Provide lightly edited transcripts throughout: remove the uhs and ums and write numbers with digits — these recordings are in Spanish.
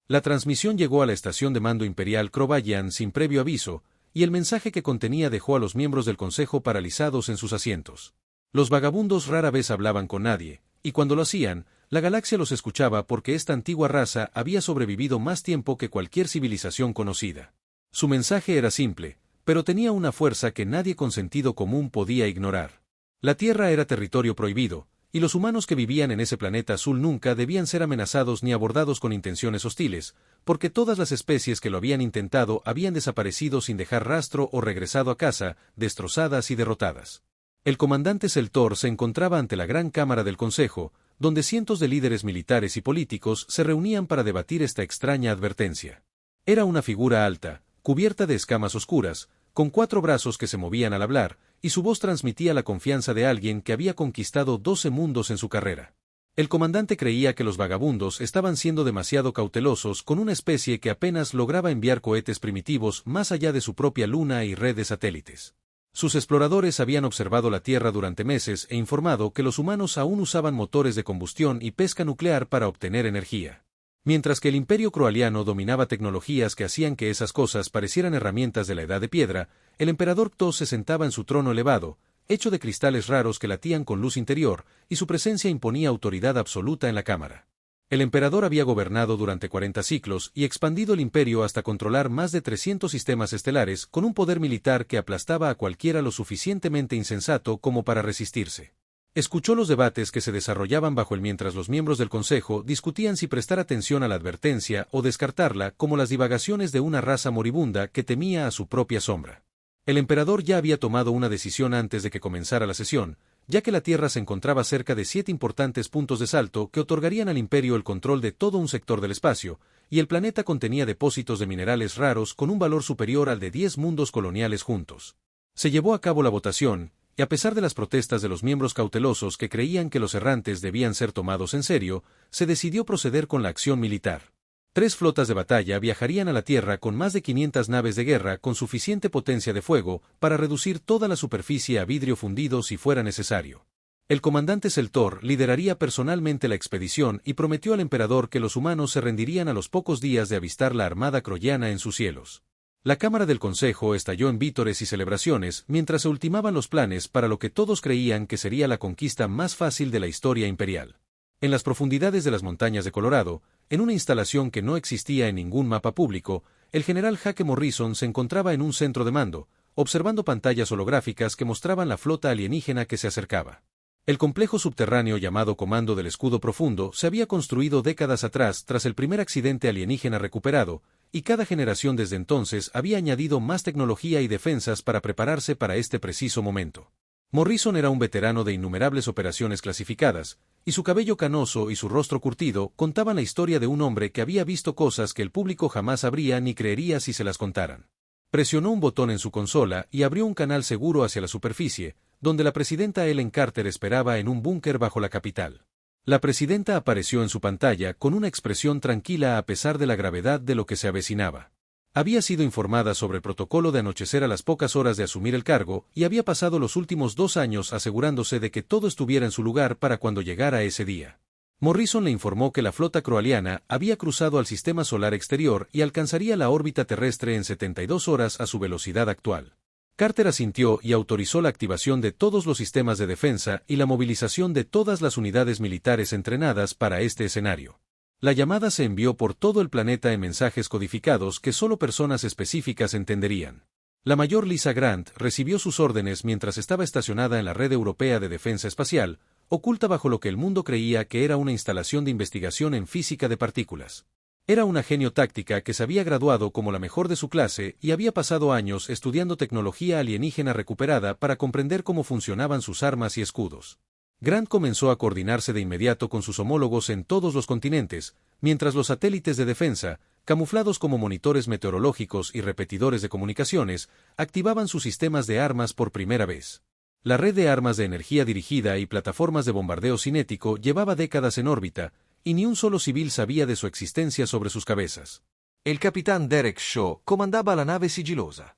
La transmisión llegó a la estación de mando imperial Krovagian sin previo aviso, y el mensaje que contenía dejó a los miembros del consejo paralizados en sus asientos. Los vagabundos rara vez hablaban con nadie, y cuando lo hacían, la galaxia los escuchaba porque esta antigua raza había sobrevivido más tiempo que cualquier civilización conocida. Su mensaje era simple, pero tenía una fuerza que nadie con sentido común podía ignorar. La Tierra era territorio prohibido, y los humanos que vivían en ese planeta azul nunca debían ser amenazados ni abordados con intenciones hostiles, porque todas las especies que lo habían intentado habían desaparecido sin dejar rastro o regresado a casa, destrozadas y derrotadas. El comandante Seltor se encontraba ante la gran cámara del Consejo, donde cientos de líderes militares y políticos se reunían para debatir esta extraña advertencia. Era una figura alta, cubierta de escamas oscuras, con 4 brazos que se movían al hablar, y su voz transmitía la confianza de alguien que había conquistado 12 mundos en su carrera. El comandante creía que los vagabundos estaban siendo demasiado cautelosos con una especie que apenas lograba enviar cohetes primitivos más allá de su propia luna y red de satélites. Sus exploradores habían observado la Tierra durante meses e informado que los humanos aún usaban motores de combustión y pesca nuclear para obtener energía. Mientras que el Imperio Croaliano dominaba tecnologías que hacían que esas cosas parecieran herramientas de la Edad de Piedra, el emperador Ktos se sentaba en su trono elevado, hecho de cristales raros que latían con luz interior, y su presencia imponía autoridad absoluta en la cámara. El emperador había gobernado durante 40 siglos y expandido el imperio hasta controlar más de 300 sistemas estelares con un poder militar que aplastaba a cualquiera lo suficientemente insensato como para resistirse. Escuchó los debates que se desarrollaban bajo él mientras los miembros del Consejo discutían si prestar atención a la advertencia o descartarla como las divagaciones de una raza moribunda que temía a su propia sombra. El emperador ya había tomado una decisión antes de que comenzara la sesión, ya que la Tierra se encontraba cerca de 7 importantes puntos de salto que otorgarían al imperio el control de todo un sector del espacio, y el planeta contenía depósitos de minerales raros con un valor superior al de 10 mundos coloniales juntos. Se llevó a cabo la votación, y a pesar de las protestas de los miembros cautelosos que creían que los errantes debían ser tomados en serio, se decidió proceder con la acción militar. 3 flotas de batalla viajarían a la Tierra con más de 500 naves de guerra con suficiente potencia de fuego para reducir toda la superficie a vidrio fundido si fuera necesario. El comandante Seltor lideraría personalmente la expedición y prometió al emperador que los humanos se rendirían a los pocos días de avistar la armada croyana en sus cielos. La Cámara del Consejo estalló en vítores y celebraciones mientras se ultimaban los planes para lo que todos creían que sería la conquista más fácil de la historia imperial. En las profundidades de las montañas de Colorado, en una instalación que no existía en ningún mapa público, el general Hake Morrison se encontraba en un centro de mando, observando pantallas holográficas que mostraban la flota alienígena que se acercaba. El complejo subterráneo llamado Comando del Escudo Profundo se había construido décadas atrás tras el primer accidente alienígena recuperado, y cada generación desde entonces había añadido más tecnología y defensas para prepararse para este preciso momento. Morrison era un veterano de innumerables operaciones clasificadas, y su cabello canoso y su rostro curtido contaban la historia de un hombre que había visto cosas que el público jamás sabría ni creería si se las contaran. Presionó un botón en su consola y abrió un canal seguro hacia la superficie, donde la presidenta Ellen Carter esperaba en un búnker bajo la capital. La presidenta apareció en su pantalla con una expresión tranquila a pesar de la gravedad de lo que se avecinaba. Había sido informada sobre el protocolo de anochecer a las pocas horas de asumir el cargo y había pasado los últimos 2 años asegurándose de que todo estuviera en su lugar para cuando llegara ese día. Morrison le informó que la flota croaliana había cruzado al sistema solar exterior y alcanzaría la órbita terrestre en 72 horas a su velocidad actual. Carter asintió y autorizó la activación de todos los sistemas de defensa y la movilización de todas las unidades militares entrenadas para este escenario. La llamada se envió por todo el planeta en mensajes codificados que solo personas específicas entenderían. La mayor Lisa Grant recibió sus órdenes mientras estaba estacionada en la Red Europea de Defensa Espacial, oculta bajo lo que el mundo creía que era una instalación de investigación en física de partículas. Era una genio táctica que se había graduado como la mejor de su clase y había pasado años estudiando tecnología alienígena recuperada para comprender cómo funcionaban sus armas y escudos. Grant comenzó a coordinarse de inmediato con sus homólogos en todos los continentes, mientras los satélites de defensa, camuflados como monitores meteorológicos y repetidores de comunicaciones, activaban sus sistemas de armas por primera vez. La red de armas de energía dirigida y plataformas de bombardeo cinético llevaba décadas en órbita, y ni un solo civil sabía de su existencia sobre sus cabezas. El capitán Derek Shaw comandaba la nave sigilosa.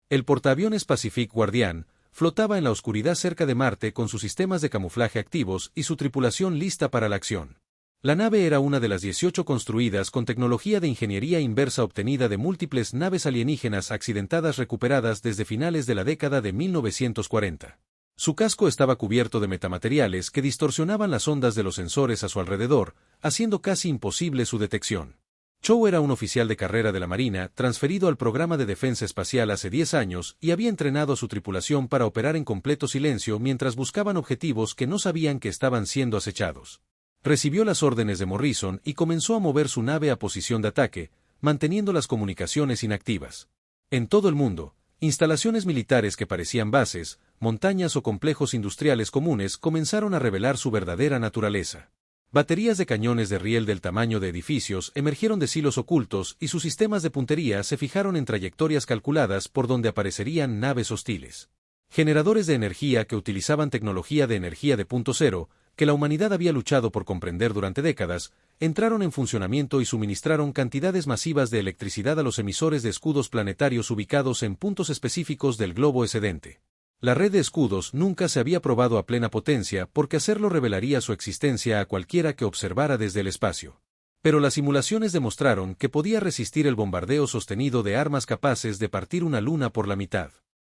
El portaaviones Pacific Guardian flotaba en la oscuridad cerca de Marte con sus sistemas de camuflaje activos y su tripulación lista para la acción. La nave era una de las 18 construidas con tecnología de ingeniería inversa obtenida de múltiples naves alienígenas accidentadas recuperadas desde finales de la década de 1940. Su casco estaba cubierto de metamateriales que distorsionaban las ondas de los sensores a su alrededor, haciendo casi imposible su detección. Chow era un oficial de carrera de la Marina, transferido al programa de defensa espacial hace 10 años y había entrenado a su tripulación para operar en completo silencio mientras buscaban objetivos que no sabían que estaban siendo acechados. Recibió las órdenes de Morrison y comenzó a mover su nave a posición de ataque, manteniendo las comunicaciones inactivas. En todo el mundo, instalaciones militares que parecían bases, montañas o complejos industriales comunes comenzaron a revelar su verdadera naturaleza. Baterías de cañones de riel del tamaño de edificios emergieron de silos ocultos y sus sistemas de puntería se fijaron en trayectorias calculadas por donde aparecerían naves hostiles. Generadores de energía que utilizaban tecnología de energía de punto cero, que la humanidad había luchado por comprender durante décadas, entraron en funcionamiento y suministraron cantidades masivas de electricidad a los emisores de escudos planetarios ubicados en puntos específicos del globo excedente. La red de escudos nunca se había probado a plena potencia porque hacerlo revelaría su existencia a cualquiera que observara desde el espacio. Pero las simulaciones demostraron que podía resistir el bombardeo sostenido de armas capaces de partir una luna por la mitad.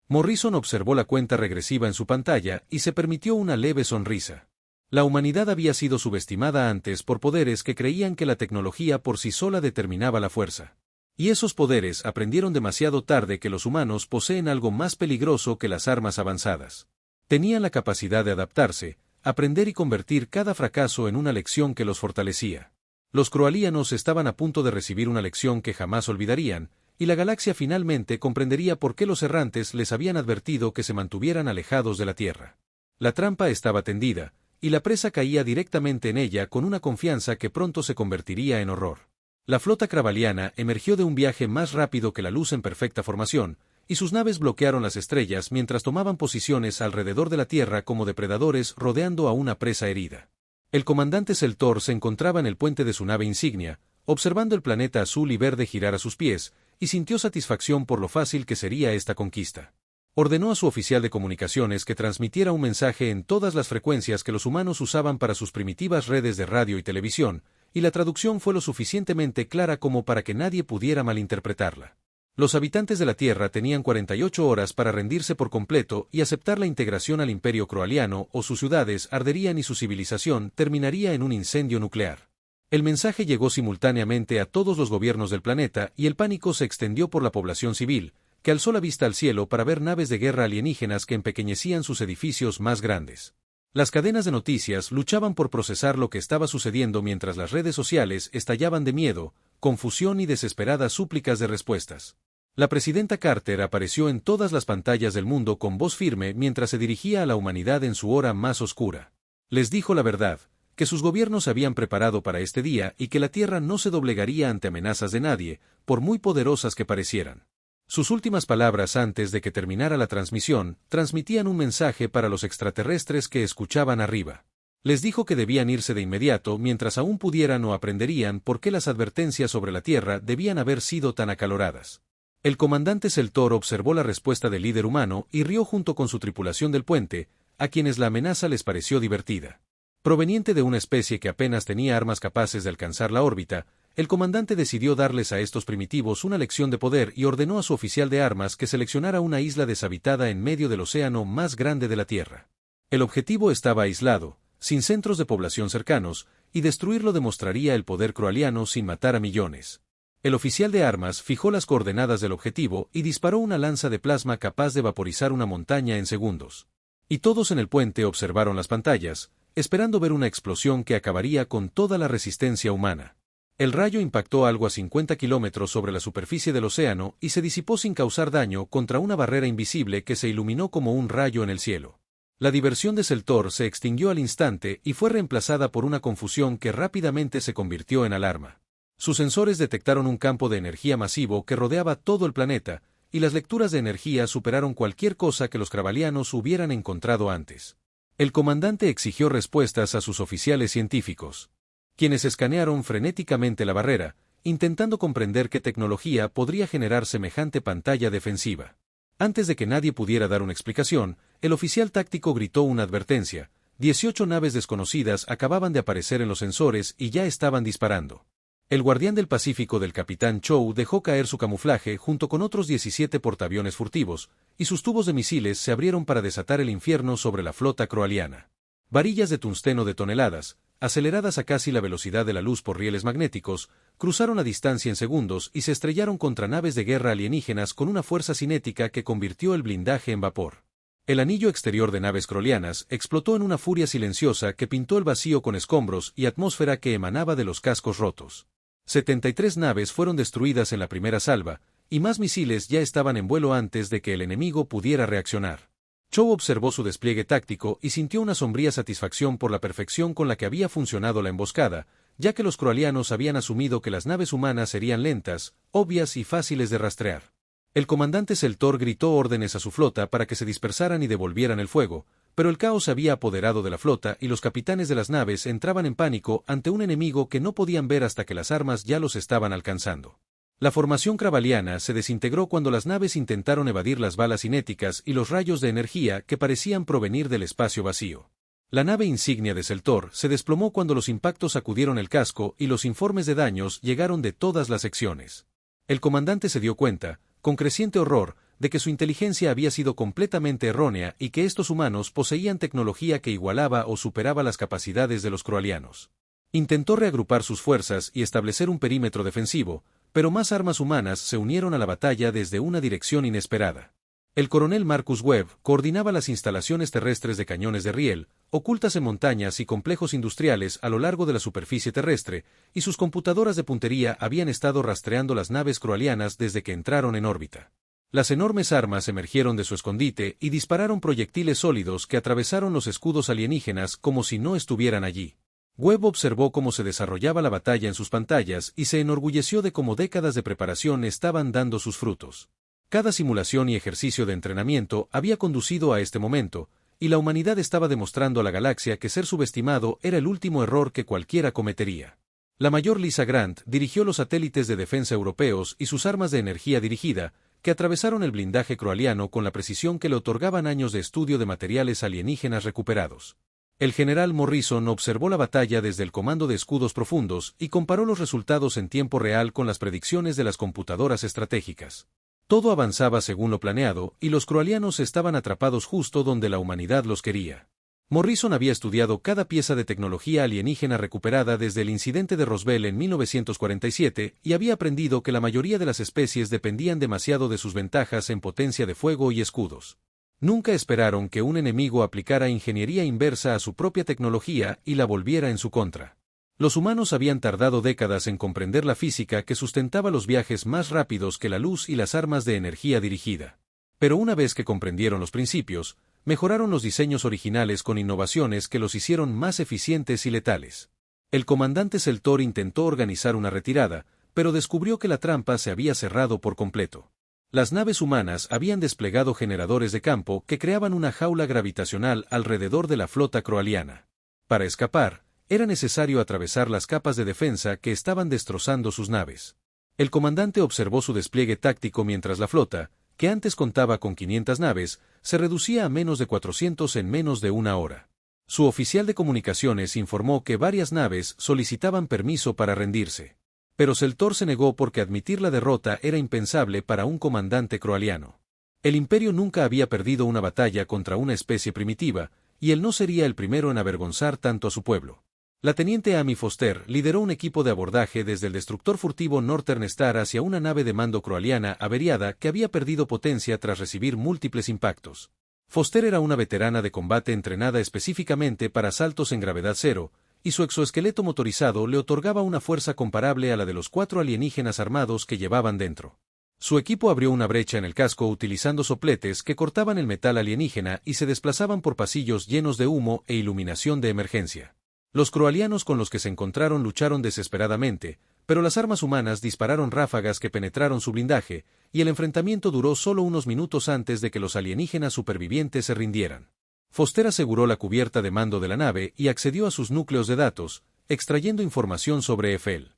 Morrison observó la cuenta regresiva en su pantalla y se permitió una leve sonrisa. La humanidad había sido subestimada antes por poderes que creían que la tecnología por sí sola determinaba la fuerza. Y esos poderes aprendieron demasiado tarde que los humanos poseen algo más peligroso que las armas avanzadas. Tenían la capacidad de adaptarse, aprender y convertir cada fracaso en una lección que los fortalecía. Los croalianos estaban a punto de recibir una lección que jamás olvidarían, y la galaxia finalmente comprendería por qué los errantes les habían advertido que se mantuvieran alejados de la Tierra. La trampa estaba tendida, y la presa caía directamente en ella con una confianza que pronto se convertiría en horror. La flota cravaliana emergió de un viaje más rápido que la luz en perfecta formación, y sus naves bloquearon las estrellas mientras tomaban posiciones alrededor de la Tierra como depredadores rodeando a una presa herida. El comandante Seltor se encontraba en el puente de su nave insignia, observando el planeta azul y verde girar a sus pies, y sintió satisfacción por lo fácil que sería esta conquista. Ordenó a su oficial de comunicaciones que transmitiera un mensaje en todas las frecuencias que los humanos usaban para sus primitivas redes de radio y televisión, y la traducción fue lo suficientemente clara como para que nadie pudiera malinterpretarla. Los habitantes de la Tierra tenían 48 horas para rendirse por completo y aceptar la integración al Imperio Croaliano o sus ciudades arderían y su civilización terminaría en un incendio nuclear. El mensaje llegó simultáneamente a todos los gobiernos del planeta y el pánico se extendió por la población civil, que alzó la vista al cielo para ver naves de guerra alienígenas que empequeñecían sus edificios más grandes. Las cadenas de noticias luchaban por procesar lo que estaba sucediendo mientras las redes sociales estallaban de miedo, confusión y desesperadas súplicas de respuestas. La presidenta Carter apareció en todas las pantallas del mundo con voz firme mientras se dirigía a la humanidad en su hora más oscura. Les dijo la verdad, que sus gobiernos se habían preparado para este día y que la Tierra no se doblegaría ante amenazas de nadie, por muy poderosas que parecieran. Sus últimas palabras antes de que terminara la transmisión, transmitían un mensaje para los extraterrestres que escuchaban arriba. Les dijo que debían irse de inmediato mientras aún pudieran o aprenderían por qué las advertencias sobre la Tierra debían haber sido tan acaloradas. El comandante Seltor observó la respuesta del líder humano y rió junto con su tripulación del puente, a quienes la amenaza les pareció divertida. Proveniente de una especie que apenas tenía armas capaces de alcanzar la órbita, el comandante decidió darles a estos primitivos una lección de poder y ordenó a su oficial de armas que seleccionara una isla deshabitada en medio del océano más grande de la Tierra. El objetivo estaba aislado, sin centros de población cercanos, y destruirlo demostraría el poder croaliano sin matar a millones. El oficial de armas fijó las coordenadas del objetivo y disparó una lanza de plasma capaz de vaporizar una montaña en segundos. Y todos en el puente observaron las pantallas, esperando ver una explosión que acabaría con toda la resistencia humana. El rayo impactó algo a 50 kilómetros sobre la superficie del océano y se disipó sin causar daño contra una barrera invisible que se iluminó como un rayo en el cielo. La diversión de Seltor se extinguió al instante y fue reemplazada por una confusión que rápidamente se convirtió en alarma. Sus sensores detectaron un campo de energía masivo que rodeaba todo el planeta, y las lecturas de energía superaron cualquier cosa que los cravalianos hubieran encontrado antes. El comandante exigió respuestas a sus oficiales científicos, quienes escanearon frenéticamente la barrera, intentando comprender qué tecnología podría generar semejante pantalla defensiva. Antes de que nadie pudiera dar una explicación, el oficial táctico gritó una advertencia: 18 naves desconocidas acababan de aparecer en los sensores y ya estaban disparando. El guardián del Pacífico del capitán Chow dejó caer su camuflaje junto con otros 17 portaaviones furtivos, y sus tubos de misiles se abrieron para desatar el infierno sobre la flota croaliana. Varillas de tungsteno de toneladas, aceleradas a casi la velocidad de la luz por rieles magnéticos, cruzaron la distancia en segundos y se estrellaron contra naves de guerra alienígenas con una fuerza cinética que convirtió el blindaje en vapor. El anillo exterior de naves croalianas explotó en una furia silenciosa que pintó el vacío con escombros y atmósfera que emanaba de los cascos rotos. 73 naves fueron destruidas en la primera salva, y más misiles ya estaban en vuelo antes de que el enemigo pudiera reaccionar. Chow observó su despliegue táctico y sintió una sombría satisfacción por la perfección con la que había funcionado la emboscada, ya que los croalianos habían asumido que las naves humanas serían lentas, obvias y fáciles de rastrear. El comandante Seltor gritó órdenes a su flota para que se dispersaran y devolvieran el fuego, pero el caos se había apoderado de la flota y los capitanes de las naves entraban en pánico ante un enemigo que no podían ver hasta que las armas ya los estaban alcanzando. La formación cravaliana se desintegró cuando las naves intentaron evadir las balas cinéticas y los rayos de energía que parecían provenir del espacio vacío. La nave insignia de Seltor se desplomó cuando los impactos sacudieron el casco y los informes de daños llegaron de todas las secciones. El comandante se dio cuenta, con creciente horror, de que su inteligencia había sido completamente errónea y que estos humanos poseían tecnología que igualaba o superaba las capacidades de los croalianos. Intentó reagrupar sus fuerzas y establecer un perímetro defensivo, pero más armas humanas se unieron a la batalla desde una dirección inesperada. El coronel Marcus Webb coordinaba las instalaciones terrestres de cañones de riel, ocultas en montañas y complejos industriales a lo largo de la superficie terrestre, y sus computadoras de puntería habían estado rastreando las naves croalianas desde que entraron en órbita. Las enormes armas emergieron de su escondite y dispararon proyectiles sólidos que atravesaron los escudos alienígenas como si no estuvieran allí. Webb observó cómo se desarrollaba la batalla en sus pantallas y se enorgulleció de cómo décadas de preparación estaban dando sus frutos. Cada simulación y ejercicio de entrenamiento había conducido a este momento, y la humanidad estaba demostrando a la galaxia que ser subestimado era el último error que cualquiera cometería. La mayor Lisa Grant dirigió los satélites de defensa europeos y sus armas de energía dirigida, que atravesaron el blindaje croaliano con la precisión que le otorgaban años de estudio de materiales alienígenas recuperados. El general Morrison observó la batalla desde el comando de escudos profundos y comparó los resultados en tiempo real con las predicciones de las computadoras estratégicas. Todo avanzaba según lo planeado, y los croalianos estaban atrapados justo donde la humanidad los quería. Morrison había estudiado cada pieza de tecnología alienígena recuperada desde el incidente de Roswell en 1947 y había aprendido que la mayoría de las especies dependían demasiado de sus ventajas en potencia de fuego y escudos. Nunca esperaron que un enemigo aplicara ingeniería inversa a su propia tecnología y la volviera en su contra. Los humanos habían tardado décadas en comprender la física que sustentaba los viajes más rápidos que la luz y las armas de energía dirigida. Pero una vez que comprendieron los principios, mejoraron los diseños originales con innovaciones que los hicieron más eficientes y letales. El comandante Seltor intentó organizar una retirada, pero descubrió que la trampa se había cerrado por completo. Las naves humanas habían desplegado generadores de campo que creaban una jaula gravitacional alrededor de la flota croaliana. Para escapar, era necesario atravesar las capas de defensa que estaban destrozando sus naves. El comandante observó su despliegue táctico mientras la flota, que antes contaba con 500 naves, se reducía a menos de 400 en menos de una hora. Su oficial de comunicaciones informó que varias naves solicitaban permiso para rendirse. Pero Seltor se negó porque admitir la derrota era impensable para un comandante croaliano. El imperio nunca había perdido una batalla contra una especie primitiva, y él no sería el primero en avergonzar tanto a su pueblo. La teniente Amy Foster lideró un equipo de abordaje desde el destructor furtivo Northern Star hacia una nave de mando croaliana averiada que había perdido potencia tras recibir múltiples impactos. Foster era una veterana de combate entrenada específicamente para saltos en gravedad cero, y su exoesqueleto motorizado le otorgaba una fuerza comparable a la de los 4 alienígenas armados que llevaban dentro. Su equipo abrió una brecha en el casco utilizando sopletes que cortaban el metal alienígena y se desplazaban por pasillos llenos de humo e iluminación de emergencia. Los croalianos con los que se encontraron lucharon desesperadamente, pero las armas humanas dispararon ráfagas que penetraron su blindaje, y el enfrentamiento duró solo unos minutos antes de que los alienígenas supervivientes se rindieran. Foster aseguró la cubierta de mando de la nave y accedió a sus núcleos de datos, extrayendo información sobre Eiffel,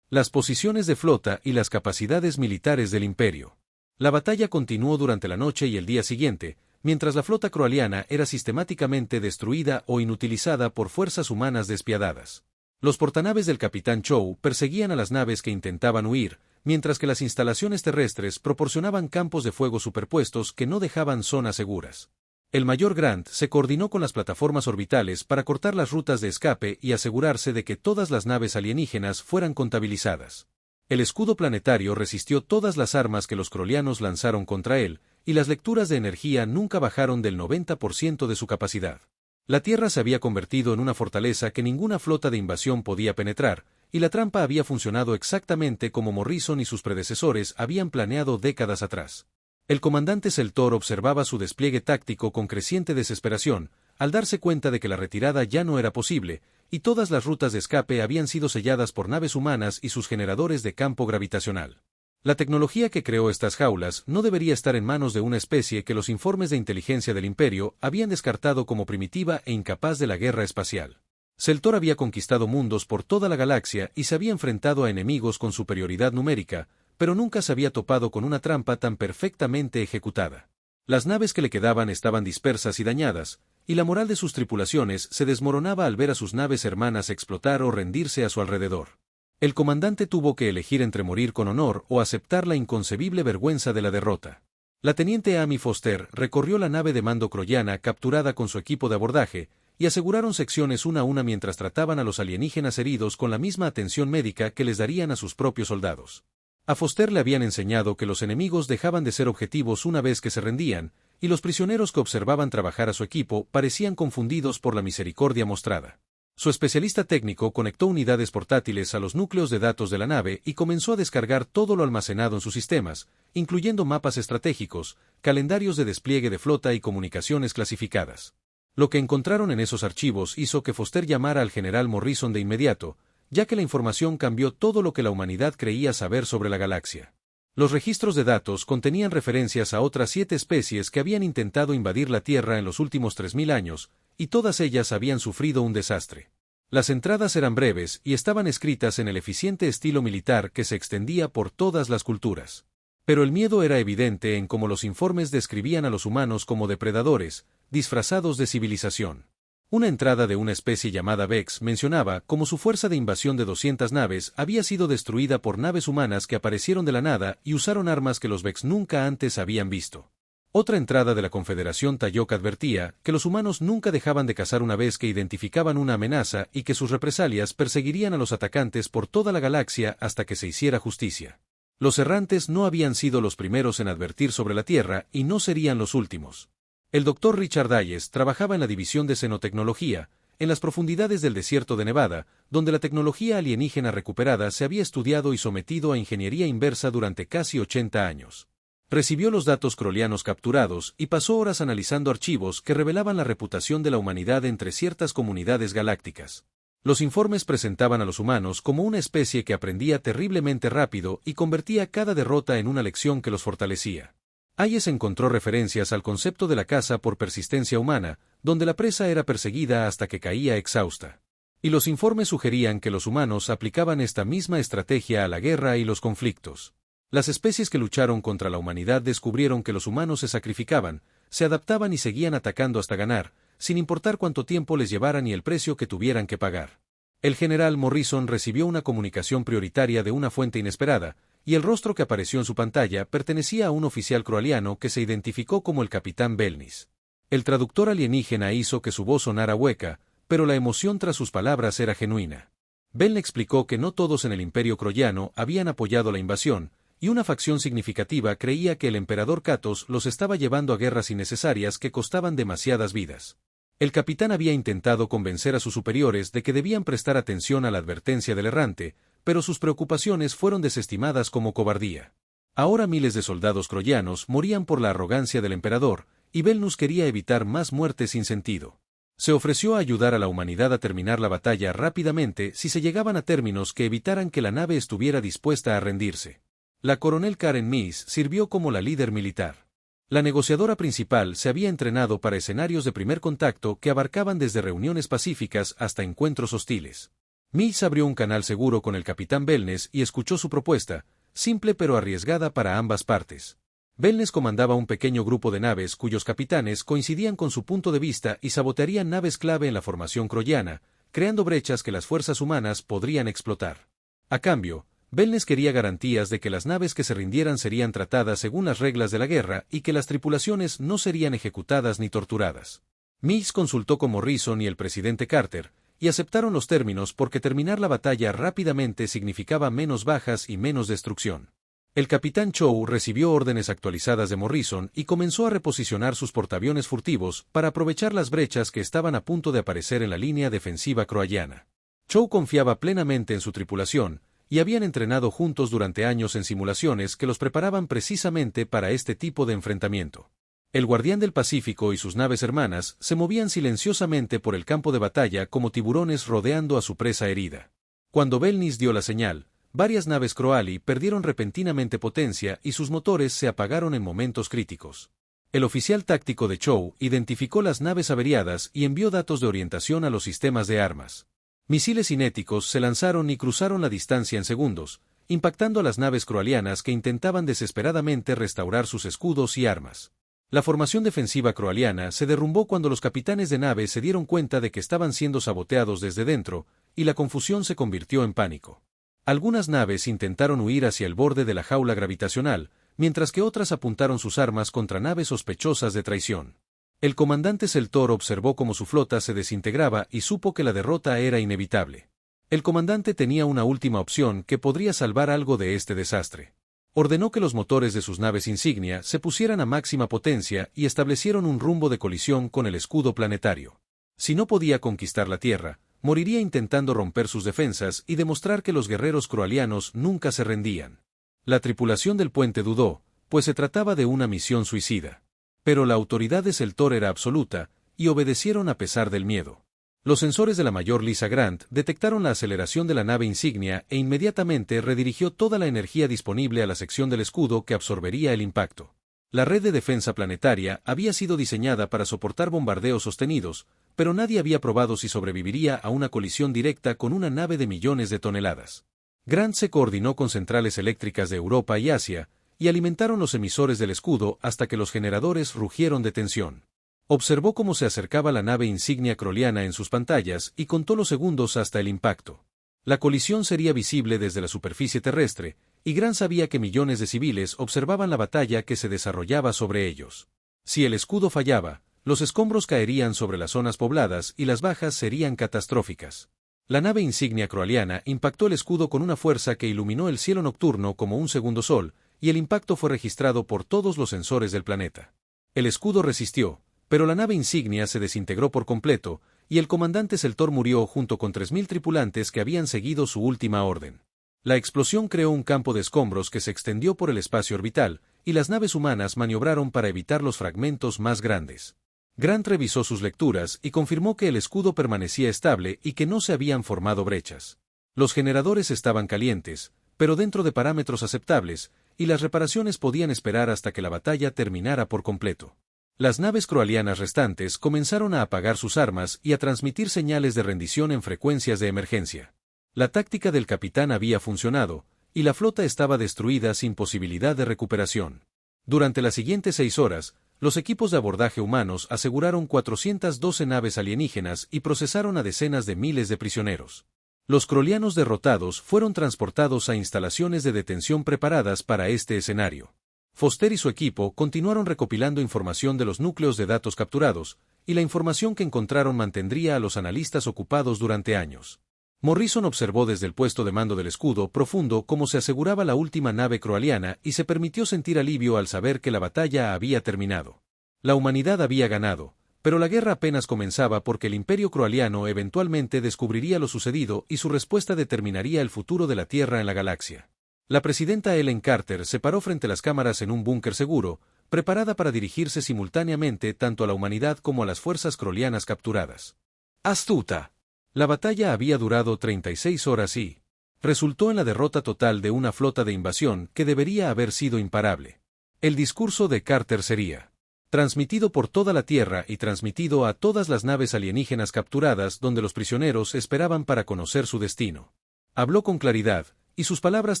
las posiciones de flota y las capacidades militares del imperio. La batalla continuó durante la noche y el día siguiente, mientras la flota croaliana era sistemáticamente destruida o inutilizada por fuerzas humanas despiadadas. Los portanaves del capitán Chow perseguían a las naves que intentaban huir, mientras que las instalaciones terrestres proporcionaban campos de fuego superpuestos que no dejaban zonas seguras. El mayor Grant se coordinó con las plataformas orbitales para cortar las rutas de escape y asegurarse de que todas las naves alienígenas fueran contabilizadas. El escudo planetario resistió todas las armas que los croalianos lanzaron contra él, y las lecturas de energía nunca bajaron del 90% de su capacidad. La Tierra se había convertido en una fortaleza que ninguna flota de invasión podía penetrar, y la trampa había funcionado exactamente como Morrison y sus predecesores habían planeado décadas atrás. El comandante Seltor observaba su despliegue táctico con creciente desesperación, al darse cuenta de que la retirada ya no era posible, y todas las rutas de escape habían sido selladas por naves humanas y sus generadores de campo gravitacional. La tecnología que creó estas jaulas no debería estar en manos de una especie que los informes de inteligencia del Imperio habían descartado como primitiva e incapaz de la guerra espacial. Seltor había conquistado mundos por toda la galaxia y se había enfrentado a enemigos con superioridad numérica, pero nunca se había topado con una trampa tan perfectamente ejecutada. Las naves que le quedaban estaban dispersas y dañadas, y la moral de sus tripulaciones se desmoronaba al ver a sus naves hermanas explotar o rendirse a su alrededor. El comandante tuvo que elegir entre morir con honor o aceptar la inconcebible vergüenza de la derrota. La teniente Amy Foster recorrió la nave de mando croyana capturada con su equipo de abordaje, y aseguraron secciones una a una mientras trataban a los alienígenas heridos con la misma atención médica que les darían a sus propios soldados. A Foster le habían enseñado que los enemigos dejaban de ser objetivos una vez que se rendían, y los prisioneros que observaban trabajar a su equipo parecían confundidos por la misericordia mostrada. Su especialista técnico conectó unidades portátiles a los núcleos de datos de la nave y comenzó a descargar todo lo almacenado en sus sistemas, incluyendo mapas estratégicos, calendarios de despliegue de flota y comunicaciones clasificadas. Lo que encontraron en esos archivos hizo que Foster llamara al general Morrison de inmediato, ya que la información cambió todo lo que la humanidad creía saber sobre la galaxia. Los registros de datos contenían referencias a otras 7 especies que habían intentado invadir la Tierra en los últimos 3000 años, y todas ellas habían sufrido un desastre. Las entradas eran breves y estaban escritas en el eficiente estilo militar que se extendía por todas las culturas. Pero el miedo era evidente en cómo los informes describían a los humanos como depredadores, disfrazados de civilización. Una entrada de una especie llamada Vex mencionaba cómo su fuerza de invasión de 200 naves había sido destruida por naves humanas que aparecieron de la nada y usaron armas que los Vex nunca antes habían visto. Otra entrada de la Confederación Tayok advertía que los humanos nunca dejaban de cazar una vez que identificaban una amenaza y que sus represalias perseguirían a los atacantes por toda la galaxia hasta que se hiciera justicia. Los errantes no habían sido los primeros en advertir sobre la Tierra y no serían los últimos. El Dr. Richard Hayes trabajaba en la división de xenotecnología, en las profundidades del desierto de Nevada, donde la tecnología alienígena recuperada se había estudiado y sometido a ingeniería inversa durante casi 80 años. Recibió los datos croalianos capturados y pasó horas analizando archivos que revelaban la reputación de la humanidad entre ciertas comunidades galácticas. Los informes presentaban a los humanos como una especie que aprendía terriblemente rápido y convertía cada derrota en una lección que los fortalecía. Hayes encontró referencias al concepto de la caza por persistencia humana, donde la presa era perseguida hasta que caía exhausta. Y los informes sugerían que los humanos aplicaban esta misma estrategia a la guerra y los conflictos. Las especies que lucharon contra la humanidad descubrieron que los humanos se sacrificaban, se adaptaban y seguían atacando hasta ganar, sin importar cuánto tiempo les llevaran y el precio que tuvieran que pagar. El general Morrison recibió una comunicación prioritaria de una fuente inesperada, y el rostro que apareció en su pantalla pertenecía a un oficial croaliano que se identificó como el capitán Belnis. El traductor alienígena hizo que su voz sonara hueca, pero la emoción tras sus palabras era genuina. Beln explicó que no todos en el Imperio croyano habían apoyado la invasión, y una facción significativa creía que el emperador Katos los estaba llevando a guerras innecesarias que costaban demasiadas vidas. El capitán había intentado convencer a sus superiores de que debían prestar atención a la advertencia del errante, pero sus preocupaciones fueron desestimadas como cobardía. Ahora miles de soldados croyanos morían por la arrogancia del emperador, y Belnus quería evitar más muertes sin sentido. Se ofreció a ayudar a la humanidad a terminar la batalla rápidamente si se llegaban a términos que evitaran que la nave estuviera dispuesta a rendirse. La coronel Karen Meese sirvió como la líder militar. La negociadora principal se había entrenado para escenarios de primer contacto que abarcaban desde reuniones pacíficas hasta encuentros hostiles. Meese abrió un canal seguro con el capitán Belnes y escuchó su propuesta, simple pero arriesgada para ambas partes. Belnes comandaba un pequeño grupo de naves cuyos capitanes coincidían con su punto de vista y sabotearían naves clave en la formación croyana, creando brechas que las fuerzas humanas podrían explotar. A cambio, Belnes quería garantías de que las naves que se rindieran serían tratadas según las reglas de la guerra y que las tripulaciones no serían ejecutadas ni torturadas. Mills consultó con Morrison y el presidente Carter, y aceptaron los términos porque terminar la batalla rápidamente significaba menos bajas y menos destrucción. El capitán Chow recibió órdenes actualizadas de Morrison y comenzó a reposicionar sus portaaviones furtivos para aprovechar las brechas que estaban a punto de aparecer en la línea defensiva croyana. Chow confiaba plenamente en su tripulación, y habían entrenado juntos durante años en simulaciones que los preparaban precisamente para este tipo de enfrentamiento. El Guardián del Pacífico y sus naves hermanas se movían silenciosamente por el campo de batalla como tiburones rodeando a su presa herida. Cuando Belnis dio la señal, varias naves Croali perdieron repentinamente potencia y sus motores se apagaron en momentos críticos. El oficial táctico de Chow identificó las naves averiadas y envió datos de orientación a los sistemas de armas. Misiles cinéticos se lanzaron y cruzaron la distancia en segundos, impactando a las naves croalianas que intentaban desesperadamente restaurar sus escudos y armas. La formación defensiva croaliana se derrumbó cuando los capitanes de nave se dieron cuenta de que estaban siendo saboteados desde dentro, y la confusión se convirtió en pánico. Algunas naves intentaron huir hacia el borde de la jaula gravitacional, mientras que otras apuntaron sus armas contra naves sospechosas de traición. El comandante Seltor observó cómo su flota se desintegraba y supo que la derrota era inevitable. El comandante tenía una última opción que podría salvar algo de este desastre. Ordenó que los motores de sus naves insignia se pusieran a máxima potencia y establecieron un rumbo de colisión con el escudo planetario. Si no podía conquistar la Tierra, moriría intentando romper sus defensas y demostrar que los guerreros croalianos nunca se rendían. La tripulación del puente dudó, pues se trataba de una misión suicida. Pero la autoridad de Seltor era absoluta, y obedecieron a pesar del miedo. Los sensores de la mayor Lisa Grant detectaron la aceleración de la nave insignia e inmediatamente redirigió toda la energía disponible a la sección del escudo que absorbería el impacto. La red de defensa planetaria había sido diseñada para soportar bombardeos sostenidos, pero nadie había probado si sobreviviría a una colisión directa con una nave de millones de toneladas. Grant se coordinó con centrales eléctricas de Europa y Asia, y alimentaron los emisores del escudo hasta que los generadores rugieron de tensión. Observó cómo se acercaba la nave insignia croaliana en sus pantallas y contó los segundos hasta el impacto. La colisión sería visible desde la superficie terrestre, y Grant sabía que millones de civiles observaban la batalla que se desarrollaba sobre ellos. Si el escudo fallaba, los escombros caerían sobre las zonas pobladas y las bajas serían catastróficas. La nave insignia croaliana impactó el escudo con una fuerza que iluminó el cielo nocturno como un segundo sol, y el impacto fue registrado por todos los sensores del planeta. El escudo resistió, pero la nave insignia se desintegró por completo, y el comandante Seltor murió junto con 3000 tripulantes que habían seguido su última orden. La explosión creó un campo de escombros que se extendió por el espacio orbital, y las naves humanas maniobraron para evitar los fragmentos más grandes. Grant revisó sus lecturas y confirmó que el escudo permanecía estable y que no se habían formado brechas. Los generadores estaban calientes, pero dentro de parámetros aceptables, y las reparaciones podían esperar hasta que la batalla terminara por completo. Las naves croalianas restantes comenzaron a apagar sus armas y a transmitir señales de rendición en frecuencias de emergencia. La táctica del capitán había funcionado, y la flota estaba destruida sin posibilidad de recuperación. Durante las siguientes 6 horas, los equipos de abordaje humanos aseguraron 412 naves alienígenas y procesaron a decenas de miles de prisioneros. Los croalianos derrotados fueron transportados a instalaciones de detención preparadas para este escenario. Foster y su equipo continuaron recopilando información de los núcleos de datos capturados, y la información que encontraron mantendría a los analistas ocupados durante años. Morrison observó desde el puesto de mando del escudo profundo cómo se aseguraba la última nave croaliana y se permitió sentir alivio al saber que la batalla había terminado. La humanidad había ganado, pero la guerra apenas comenzaba porque el imperio croaliano eventualmente descubriría lo sucedido y su respuesta determinaría el futuro de la Tierra en la galaxia. La presidenta Helen Carter se paró frente a las cámaras en un búnker seguro, preparada para dirigirse simultáneamente tanto a la humanidad como a las fuerzas croalianas capturadas. ¡Astuta! La batalla había durado 36 horas y resultó en la derrota total de una flota de invasión que debería haber sido imparable. El discurso de Carter sería transmitido por toda la Tierra y transmitido a todas las naves alienígenas capturadas donde los prisioneros esperaban para conocer su destino. Habló con claridad, y sus palabras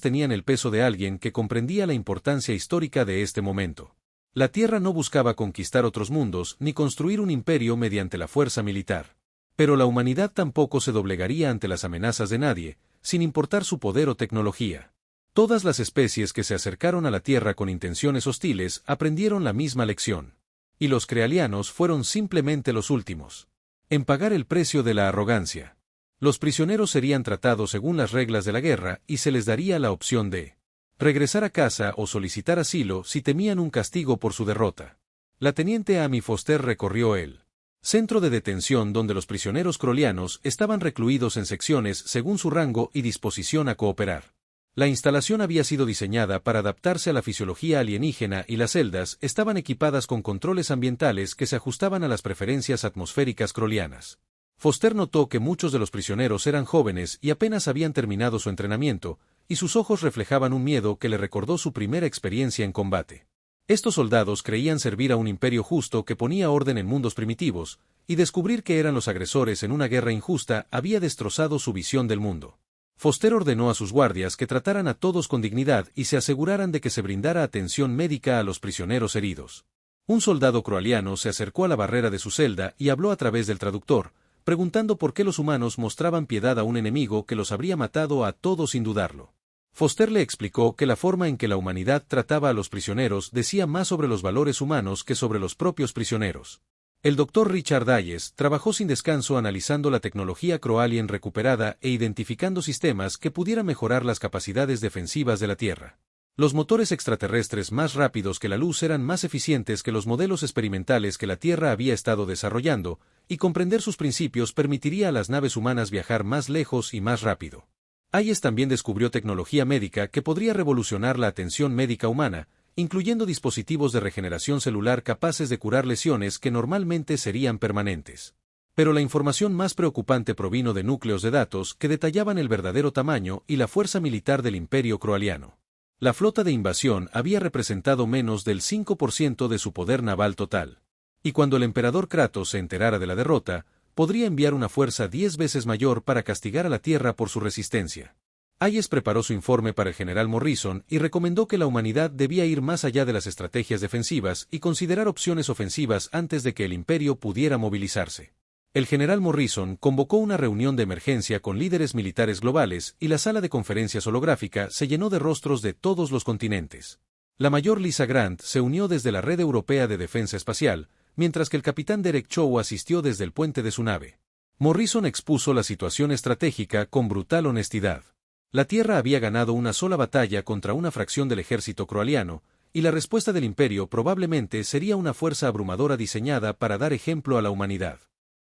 tenían el peso de alguien que comprendía la importancia histórica de este momento. La Tierra no buscaba conquistar otros mundos ni construir un imperio mediante la fuerza militar. Pero la humanidad tampoco se doblegaría ante las amenazas de nadie, sin importar su poder o tecnología. Todas las especies que se acercaron a la Tierra con intenciones hostiles aprendieron la misma lección. Y los crealianos fueron simplemente los últimos en pagar el precio de la arrogancia. Los prisioneros serían tratados según las reglas de la guerra y se les daría la opción de regresar a casa o solicitar asilo si temían un castigo por su derrota. La teniente Amy Foster recorrió el centro de detención donde los prisioneros crolianos estaban recluidos en secciones según su rango y disposición a cooperar. La instalación había sido diseñada para adaptarse a la fisiología alienígena y las celdas estaban equipadas con controles ambientales que se ajustaban a las preferencias atmosféricas crolianas. Foster notó que muchos de los prisioneros eran jóvenes y apenas habían terminado su entrenamiento, y sus ojos reflejaban un miedo que le recordó su primera experiencia en combate. Estos soldados creían servir a un imperio justo que ponía orden en mundos primitivos, y descubrir que eran los agresores en una guerra injusta había destrozado su visión del mundo. Foster ordenó a sus guardias que trataran a todos con dignidad y se aseguraran de que se brindara atención médica a los prisioneros heridos. Un soldado croaliano se acercó a la barrera de su celda y habló a través del traductor, preguntando por qué los humanos mostraban piedad a un enemigo que los habría matado a todos sin dudarlo. Foster le explicó que la forma en que la humanidad trataba a los prisioneros decía más sobre los valores humanos que sobre los propios prisioneros. El doctor Richard Hayes trabajó sin descanso analizando la tecnología Croalien recuperada e identificando sistemas que pudieran mejorar las capacidades defensivas de la Tierra. Los motores extraterrestres más rápidos que la luz eran más eficientes que los modelos experimentales que la Tierra había estado desarrollando, y comprender sus principios permitiría a las naves humanas viajar más lejos y más rápido. Hayes también descubrió tecnología médica que podría revolucionar la atención médica humana, incluyendo dispositivos de regeneración celular capaces de curar lesiones que normalmente serían permanentes. Pero la información más preocupante provino de núcleos de datos que detallaban el verdadero tamaño y la fuerza militar del Imperio Croaliano. La flota de invasión había representado menos del 5% de su poder naval total. Y cuando el emperador Kratos se enterara de la derrota, podría enviar una fuerza 10 veces mayor para castigar a la Tierra por su resistencia. Hayes preparó su informe para el general Morrison y recomendó que la humanidad debía ir más allá de las estrategias defensivas y considerar opciones ofensivas antes de que el imperio pudiera movilizarse. El general Morrison convocó una reunión de emergencia con líderes militares globales y la sala de conferencias holográfica se llenó de rostros de todos los continentes. La mayor Lisa Grant se unió desde la Red Europea de Defensa Espacial, mientras que el capitán Derek Chow asistió desde el puente de su nave. Morrison expuso la situación estratégica con brutal honestidad. La Tierra había ganado una sola batalla contra una fracción del ejército croaliano, y la respuesta del imperio probablemente sería una fuerza abrumadora diseñada para dar ejemplo a la humanidad.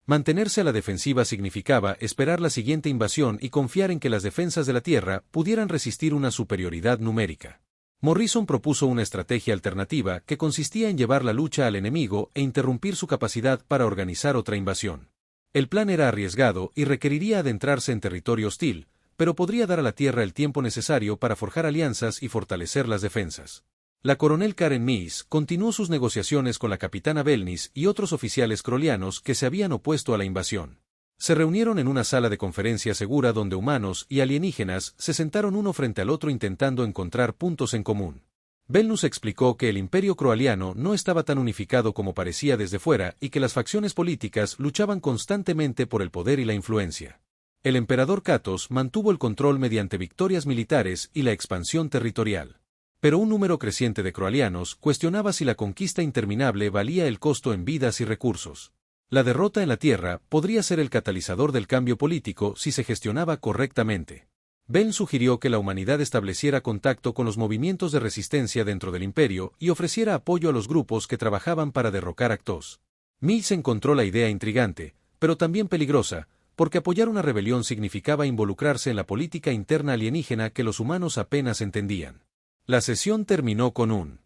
Mantenerse a la defensiva significaba esperar la siguiente invasión y confiar en que las defensas de la Tierra pudieran resistir una superioridad numérica. Morrison propuso una estrategia alternativa que consistía en llevar la lucha al enemigo e interrumpir su capacidad para organizar otra invasión. El plan era arriesgado y requeriría adentrarse en territorio hostil, pero podría dar a la Tierra el tiempo necesario para forjar alianzas y fortalecer las defensas. La coronel Karen Mies continuó sus negociaciones con la capitana Belnis y otros oficiales crolianos que se habían opuesto a la invasión. Se reunieron en una sala de conferencia segura donde humanos y alienígenas se sentaron uno frente al otro intentando encontrar puntos en común. Belnus explicó que el imperio croaliano no estaba tan unificado como parecía desde fuera y que las facciones políticas luchaban constantemente por el poder y la influencia. El emperador Kratos mantuvo el control mediante victorias militares y la expansión territorial. Pero un número creciente de croalianos cuestionaba si la conquista interminable valía el costo en vidas y recursos. La derrota en la Tierra podría ser el catalizador del cambio político si se gestionaba correctamente. Ben sugirió que la humanidad estableciera contacto con los movimientos de resistencia dentro del imperio y ofreciera apoyo a los grupos que trabajaban para derrocar a Kratos. Mills encontró la idea intrigante, pero también peligrosa, porque apoyar una rebelión significaba involucrarse en la política interna alienígena que los humanos apenas entendían. La sesión terminó con una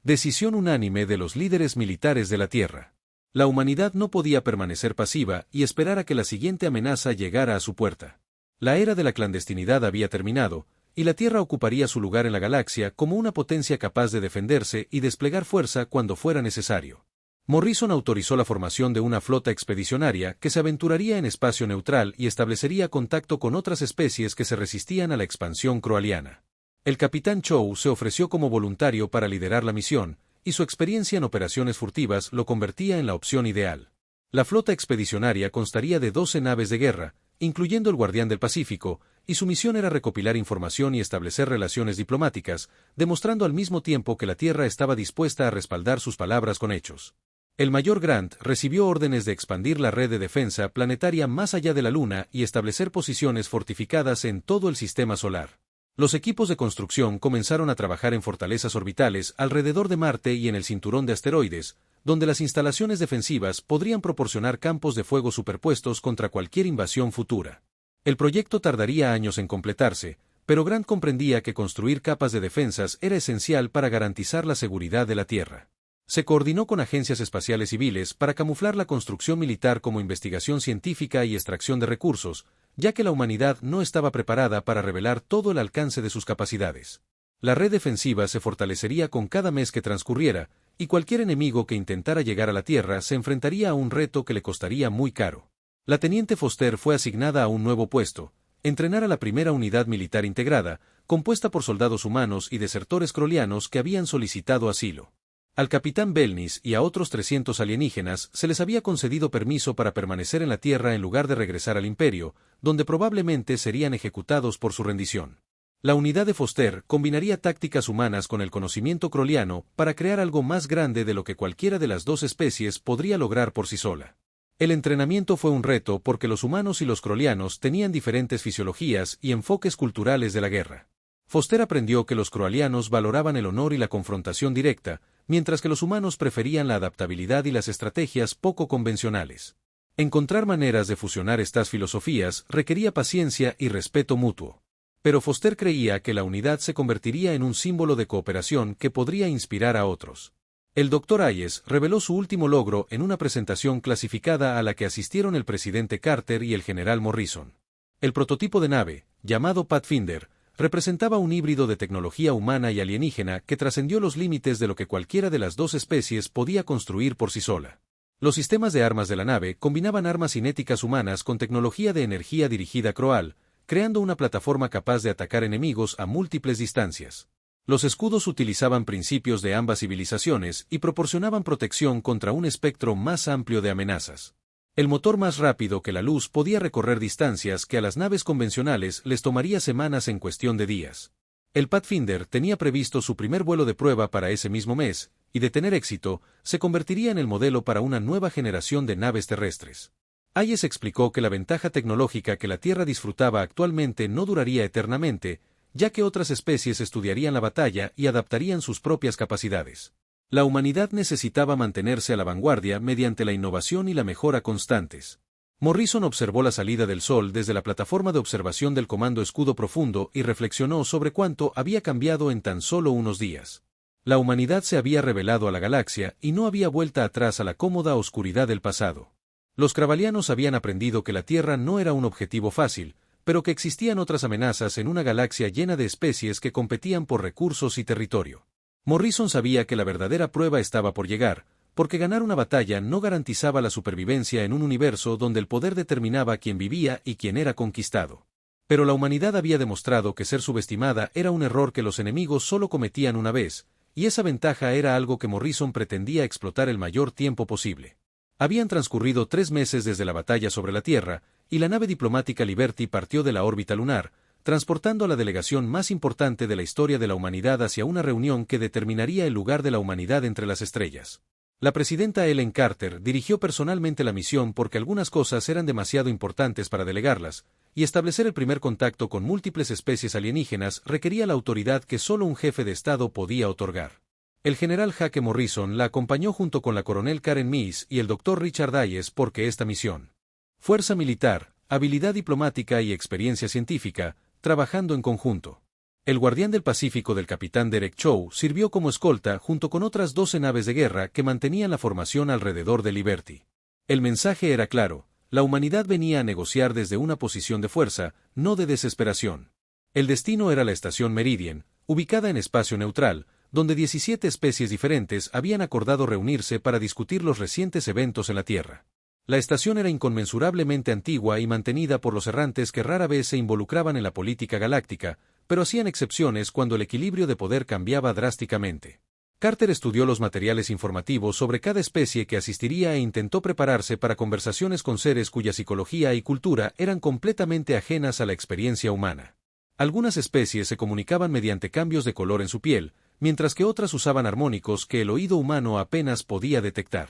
decisión unánime de los líderes militares de la Tierra. La humanidad no podía permanecer pasiva y esperar a que la siguiente amenaza llegara a su puerta. La era de la clandestinidad había terminado, y la Tierra ocuparía su lugar en la galaxia como una potencia capaz de defenderse y desplegar fuerza cuando fuera necesario. Morrison autorizó la formación de una flota expedicionaria que se aventuraría en espacio neutral y establecería contacto con otras especies que se resistían a la expansión croaliana. El capitán Chow se ofreció como voluntario para liderar la misión, y su experiencia en operaciones furtivas lo convertía en la opción ideal. La flota expedicionaria constaría de 12 naves de guerra, incluyendo el Guardián del Pacífico, y su misión era recopilar información y establecer relaciones diplomáticas, demostrando al mismo tiempo que la Tierra estaba dispuesta a respaldar sus palabras con hechos. El mayor Grant recibió órdenes de expandir la red de defensa planetaria más allá de la Luna y establecer posiciones fortificadas en todo el sistema solar. Los equipos de construcción comenzaron a trabajar en fortalezas orbitales alrededor de Marte y en el cinturón de asteroides, donde las instalaciones defensivas podrían proporcionar campos de fuego superpuestos contra cualquier invasión futura. El proyecto tardaría años en completarse, pero Grant comprendía que construir capas de defensas era esencial para garantizar la seguridad de la Tierra. Se coordinó con agencias espaciales civiles para camuflar la construcción militar como investigación científica y extracción de recursos, ya que la humanidad no estaba preparada para revelar todo el alcance de sus capacidades. La red defensiva se fortalecería con cada mes que transcurriera, y cualquier enemigo que intentara llegar a la Tierra se enfrentaría a un reto que le costaría muy caro. La teniente Foster fue asignada a un nuevo puesto: entrenar a la primera unidad militar integrada, compuesta por soldados humanos y desertores crolianos que habían solicitado asilo. Al capitán Belnis y a otros 300 alienígenas se les había concedido permiso para permanecer en la Tierra en lugar de regresar al Imperio, donde probablemente serían ejecutados por su rendición. La unidad de Foster combinaría tácticas humanas con el conocimiento croliano para crear algo más grande de lo que cualquiera de las dos especies podría lograr por sí sola. El entrenamiento fue un reto porque los humanos y los crolianos tenían diferentes fisiologías y enfoques culturales de la guerra. Foster aprendió que los croalianos valoraban el honor y la confrontación directa, mientras que los humanos preferían la adaptabilidad y las estrategias poco convencionales. Encontrar maneras de fusionar estas filosofías requería paciencia y respeto mutuo. Pero Foster creía que la unidad se convertiría en un símbolo de cooperación que podría inspirar a otros. El Dr. Hayes reveló su último logro en una presentación clasificada a la que asistieron el presidente Carter y el general Morrison. El prototipo de nave, llamado Pathfinder, representaba un híbrido de tecnología humana y alienígena que trascendió los límites de lo que cualquiera de las dos especies podía construir por sí sola. Los sistemas de armas de la nave combinaban armas cinéticas humanas con tecnología de energía dirigida Croal, creando una plataforma capaz de atacar enemigos a múltiples distancias. Los escudos utilizaban principios de ambas civilizaciones y proporcionaban protección contra un espectro más amplio de amenazas. El motor más rápido que la luz podía recorrer distancias que a las naves convencionales les tomaría semanas en cuestión de días. El Pathfinder tenía previsto su primer vuelo de prueba para ese mismo mes, y de tener éxito, se convertiría en el modelo para una nueva generación de naves terrestres. Hayes explicó que la ventaja tecnológica que la Tierra disfrutaba actualmente no duraría eternamente, ya que otras especies estudiarían la batalla y adaptarían sus propias capacidades. La humanidad necesitaba mantenerse a la vanguardia mediante la innovación y la mejora constantes. Morrison observó la salida del Sol desde la plataforma de observación del Comando Escudo Profundo y reflexionó sobre cuánto había cambiado en tan solo unos días. La humanidad se había revelado a la galaxia y no había vuelta atrás a la cómoda oscuridad del pasado. Los cravalianos habían aprendido que la Tierra no era un objetivo fácil, pero que existían otras amenazas en una galaxia llena de especies que competían por recursos y territorio. Morrison sabía que la verdadera prueba estaba por llegar, porque ganar una batalla no garantizaba la supervivencia en un universo donde el poder determinaba quién vivía y quién era conquistado. Pero la humanidad había demostrado que ser subestimada era un error que los enemigos solo cometían una vez, y esa ventaja era algo que Morrison pretendía explotar el mayor tiempo posible. Habían transcurrido 3 meses desde la batalla sobre la Tierra, y la nave diplomática Liberty partió de la órbita lunar, transportando a la delegación más importante de la historia de la humanidad hacia una reunión que determinaría el lugar de la humanidad entre las estrellas. La presidenta Helen Carter dirigió personalmente la misión porque algunas cosas eran demasiado importantes para delegarlas, y establecer el primer contacto con múltiples especies alienígenas requería la autoridad que solo un jefe de Estado podía otorgar. El general Jake Morrison la acompañó junto con la coronel Karen Meese y el Dr. Richard Hayes porque esta misión. Fuerza militar, habilidad diplomática y experiencia científica, trabajando en conjunto. El Guardián del Pacífico del capitán Derek Chow sirvió como escolta junto con otras 12 naves de guerra que mantenían la formación alrededor de Liberty. El mensaje era claro: la humanidad venía a negociar desde una posición de fuerza, no de desesperación. El destino era la estación Meridian, ubicada en espacio neutral, donde 17 especies diferentes habían acordado reunirse para discutir los recientes eventos en la Tierra. La estación era inconmensurablemente antigua y mantenida por los errantes que rara vez se involucraban en la política galáctica, pero hacían excepciones cuando el equilibrio de poder cambiaba drásticamente. Carter estudió los materiales informativos sobre cada especie que asistiría e intentó prepararse para conversaciones con seres cuya psicología y cultura eran completamente ajenas a la experiencia humana. Algunas especies se comunicaban mediante cambios de color en su piel, mientras que otras usaban armónicos que el oído humano apenas podía detectar.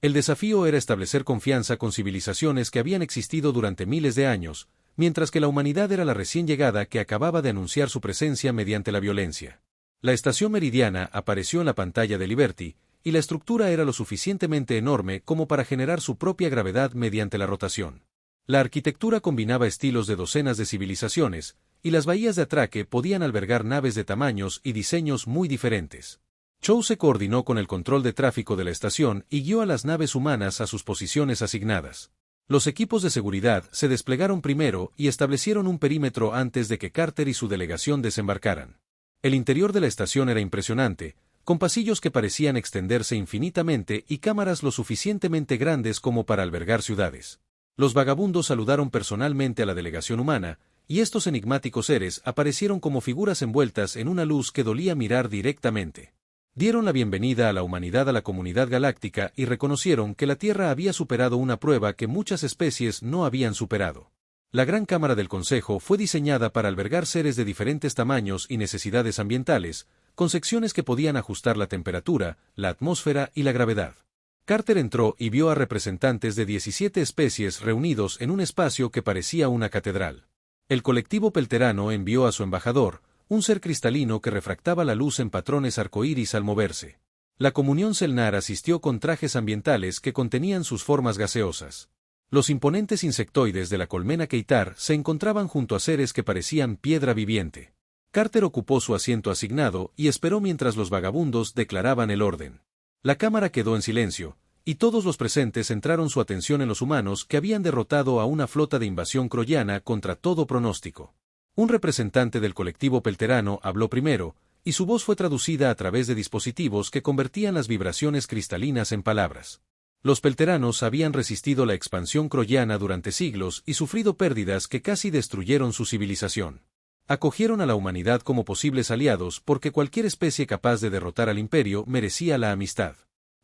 El desafío era establecer confianza con civilizaciones que habían existido durante miles de años, mientras que la humanidad era la recién llegada que acababa de anunciar su presencia mediante la violencia. La estación meridiana apareció en la pantalla de Liberty, y la estructura era lo suficientemente enorme como para generar su propia gravedad mediante la rotación. La arquitectura combinaba estilos de docenas de civilizaciones, y las bahías de atraque podían albergar naves de tamaños y diseños muy diferentes. Chow se coordinó con el control de tráfico de la estación y guió a las naves humanas a sus posiciones asignadas. Los equipos de seguridad se desplegaron primero y establecieron un perímetro antes de que Carter y su delegación desembarcaran. El interior de la estación era impresionante, con pasillos que parecían extenderse infinitamente y cámaras lo suficientemente grandes como para albergar ciudades. Los vagabundos saludaron personalmente a la delegación humana, y estos enigmáticos seres aparecieron como figuras envueltas en una luz que dolía mirar directamente. Dieron la bienvenida a la humanidad a la comunidad galáctica y reconocieron que la Tierra había superado una prueba que muchas especies no habían superado. La Gran Cámara del Consejo fue diseñada para albergar seres de diferentes tamaños y necesidades ambientales, con secciones que podían ajustar la temperatura, la atmósfera y la gravedad. Carter entró y vio a representantes de 17 especies reunidos en un espacio que parecía una catedral. El colectivo pelterano envió a su embajador, un ser cristalino que refractaba la luz en patrones arcoíris al moverse. La comunión Selnar asistió con trajes ambientales que contenían sus formas gaseosas. Los imponentes insectoides de la colmena Keitar se encontraban junto a seres que parecían piedra viviente. Carter ocupó su asiento asignado y esperó mientras los vagabundos declaraban el orden. La cámara quedó en silencio, y todos los presentes centraron su atención en los humanos que habían derrotado a una flota de invasión croyana contra todo pronóstico. Un representante del colectivo pelterano habló primero, y su voz fue traducida a través de dispositivos que convertían las vibraciones cristalinas en palabras. Los pelteranos habían resistido la expansión croyana durante siglos y sufrido pérdidas que casi destruyeron su civilización. Acogieron a la humanidad como posibles aliados porque cualquier especie capaz de derrotar al imperio merecía la amistad.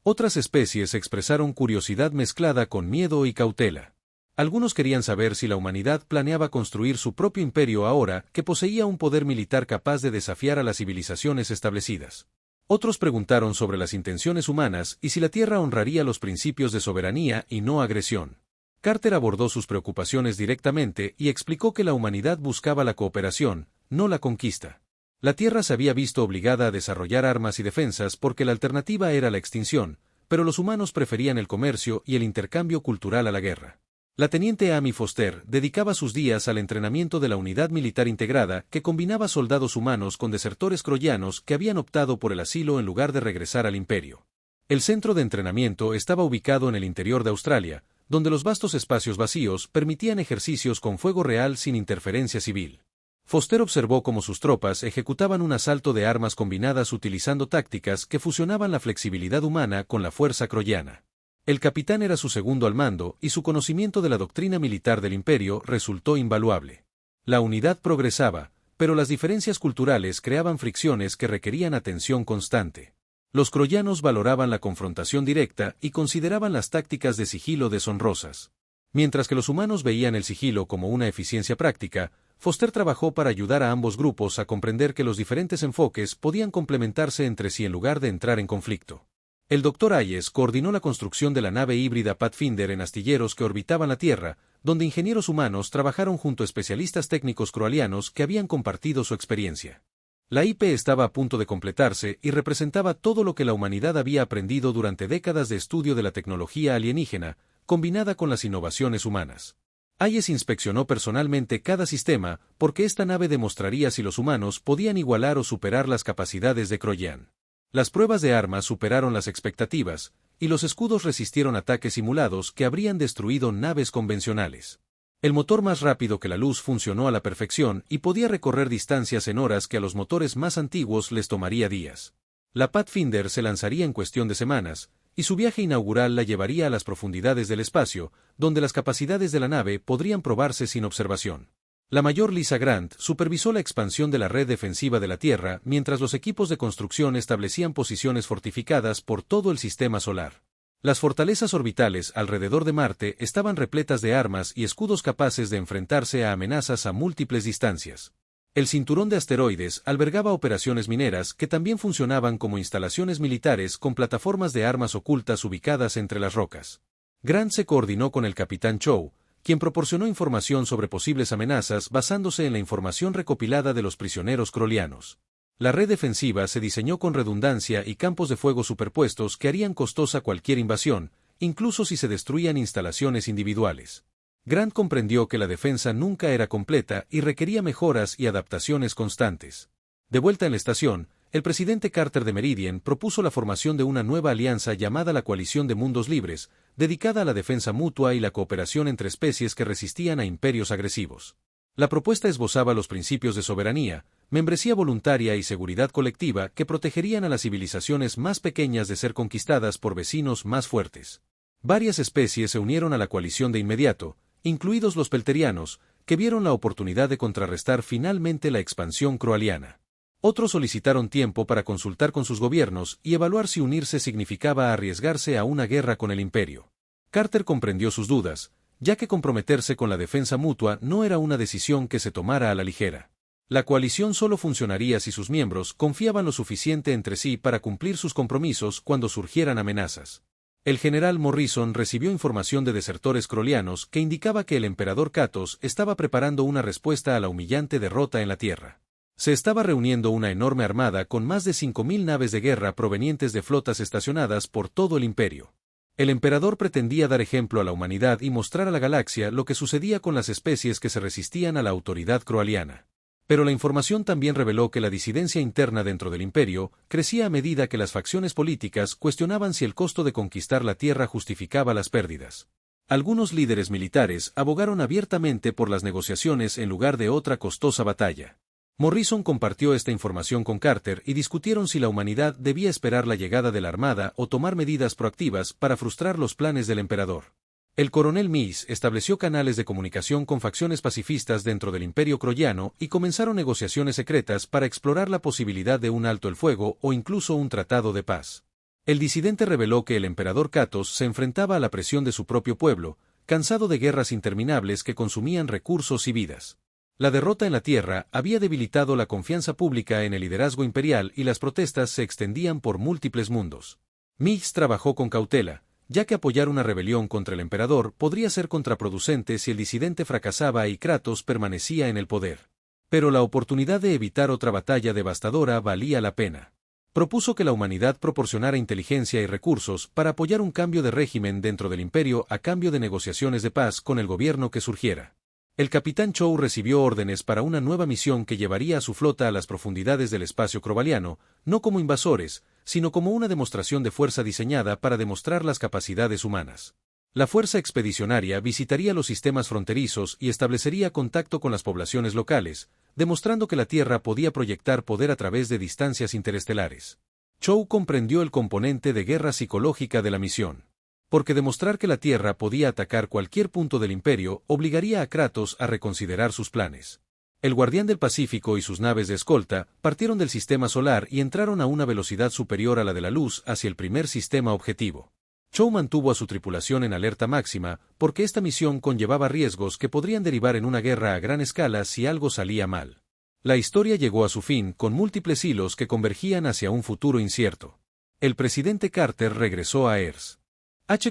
Otras especies expresaron curiosidad mezclada con miedo y cautela. Algunos querían saber si la humanidad planeaba construir su propio imperio ahora que poseía un poder militar capaz de desafiar a las civilizaciones establecidas. Otros preguntaron sobre las intenciones humanas y si la Tierra honraría los principios de soberanía y no agresión. Carter abordó sus preocupaciones directamente y explicó que la humanidad buscaba la cooperación, no la conquista. La Tierra se había visto obligada a desarrollar armas y defensas porque la alternativa era la extinción, pero los humanos preferían el comercio y el intercambio cultural a la guerra. La teniente Amy Foster dedicaba sus días al entrenamiento de la unidad militar integrada que combinaba soldados humanos con desertores croyanos que habían optado por el asilo en lugar de regresar al imperio. El centro de entrenamiento estaba ubicado en el interior de Australia, donde los vastos espacios vacíos permitían ejercicios con fuego real sin interferencia civil. Foster observó cómo sus tropas ejecutaban un asalto de armas combinadas utilizando tácticas que fusionaban la flexibilidad humana con la fuerza croyana. El capitán era su segundo al mando y su conocimiento de la doctrina militar del imperio resultó invaluable. La unidad progresaba, pero las diferencias culturales creaban fricciones que requerían atención constante. Los croyanos valoraban la confrontación directa y consideraban las tácticas de sigilo deshonrosas. Mientras que los humanos veían el sigilo como una eficiencia práctica, Foster trabajó para ayudar a ambos grupos a comprender que los diferentes enfoques podían complementarse entre sí en lugar de entrar en conflicto. El Dr. Hayes coordinó la construcción de la nave híbrida Pathfinder en astilleros que orbitaban la Tierra, donde ingenieros humanos trabajaron junto a especialistas técnicos croalianos que habían compartido su experiencia. La IP estaba a punto de completarse y representaba todo lo que la humanidad había aprendido durante décadas de estudio de la tecnología alienígena, combinada con las innovaciones humanas. Hayes inspeccionó personalmente cada sistema, porque esta nave demostraría si los humanos podían igualar o superar las capacidades de Kroyan. Las pruebas de armas superaron las expectativas, y los escudos resistieron ataques simulados que habrían destruido naves convencionales. El motor más rápido que la luz funcionó a la perfección y podía recorrer distancias en horas que a los motores más antiguos les tomaría días. La Pathfinder se lanzaría en cuestión de semanas, y su viaje inaugural la llevaría a las profundidades del espacio, donde las capacidades de la nave podrían probarse sin observación. La mayor Lisa Grant supervisó la expansión de la red defensiva de la Tierra mientras los equipos de construcción establecían posiciones fortificadas por todo el sistema solar. Las fortalezas orbitales alrededor de Marte estaban repletas de armas y escudos capaces de enfrentarse a amenazas a múltiples distancias. El cinturón de asteroides albergaba operaciones mineras que también funcionaban como instalaciones militares con plataformas de armas ocultas ubicadas entre las rocas. Grant se coordinó con el capitán Chow, quien proporcionó información sobre posibles amenazas basándose en la información recopilada de los prisioneros crolianos. La red defensiva se diseñó con redundancia y campos de fuego superpuestos que harían costosa cualquier invasión, incluso si se destruían instalaciones individuales. Grant comprendió que la defensa nunca era completa y requería mejoras y adaptaciones constantes. De vuelta en la estación, el presidente Carter de Meridian propuso la formación de una nueva alianza llamada la Coalición de Mundos Libres, dedicada a la defensa mutua y la cooperación entre especies que resistían a imperios agresivos. La propuesta esbozaba los principios de soberanía, membresía voluntaria y seguridad colectiva que protegerían a las civilizaciones más pequeñas de ser conquistadas por vecinos más fuertes. Varias especies se unieron a la coalición de inmediato, incluidos los pelterianos, que vieron la oportunidad de contrarrestar finalmente la expansión croaliana. Otros solicitaron tiempo para consultar con sus gobiernos y evaluar si unirse significaba arriesgarse a una guerra con el imperio. Carter comprendió sus dudas, ya que comprometerse con la defensa mutua no era una decisión que se tomara a la ligera. La coalición solo funcionaría si sus miembros confiaban lo suficiente entre sí para cumplir sus compromisos cuando surgieran amenazas. El general Morrison recibió información de desertores crolianos que indicaba que el emperador Catos estaba preparando una respuesta a la humillante derrota en la Tierra. Se estaba reuniendo una enorme armada con más de 5.000 naves de guerra provenientes de flotas estacionadas por todo el imperio. El emperador pretendía dar ejemplo a la humanidad y mostrar a la galaxia lo que sucedía con las especies que se resistían a la autoridad croaliana. Pero la información también reveló que la disidencia interna dentro del imperio crecía a medida que las facciones políticas cuestionaban si el costo de conquistar la Tierra justificaba las pérdidas. Algunos líderes militares abogaron abiertamente por las negociaciones en lugar de otra costosa batalla. Morrison compartió esta información con Carter y discutieron si la humanidad debía esperar la llegada de la Armada o tomar medidas proactivas para frustrar los planes del emperador. El coronel Meese estableció canales de comunicación con facciones pacifistas dentro del Imperio Croyano y comenzaron negociaciones secretas para explorar la posibilidad de un alto el fuego o incluso un tratado de paz. El disidente reveló que el emperador Catos se enfrentaba a la presión de su propio pueblo, cansado de guerras interminables que consumían recursos y vidas. La derrota en la Tierra había debilitado la confianza pública en el liderazgo imperial y las protestas se extendían por múltiples mundos. Meese trabajó con cautela, ya que apoyar una rebelión contra el emperador podría ser contraproducente si el disidente fracasaba y Kratos permanecía en el poder. Pero la oportunidad de evitar otra batalla devastadora valía la pena. Propuso que la humanidad proporcionara inteligencia y recursos para apoyar un cambio de régimen dentro del imperio a cambio de negociaciones de paz con el gobierno que surgiera. El capitán Chow recibió órdenes para una nueva misión que llevaría a su flota a las profundidades del espacio crovaliano, no como invasores, sino como una demostración de fuerza diseñada para demostrar las capacidades humanas. La fuerza expedicionaria visitaría los sistemas fronterizos y establecería contacto con las poblaciones locales, demostrando que la Tierra podía proyectar poder a través de distancias interestelares. Chow comprendió el componente de guerra psicológica de la misión. Porque demostrar que la Tierra podía atacar cualquier punto del imperio obligaría a Kratos a reconsiderar sus planes. El Guardián del Pacífico y sus naves de escolta partieron del sistema solar y entraron a una velocidad superior a la de la luz hacia el primer sistema objetivo. Chow mantuvo a su tripulación en alerta máxima porque esta misión conllevaba riesgos que podrían derivar en una guerra a gran escala si algo salía mal. La historia llegó a su fin con múltiples hilos que convergían hacia un futuro incierto. El presidente Carter regresó a Earth.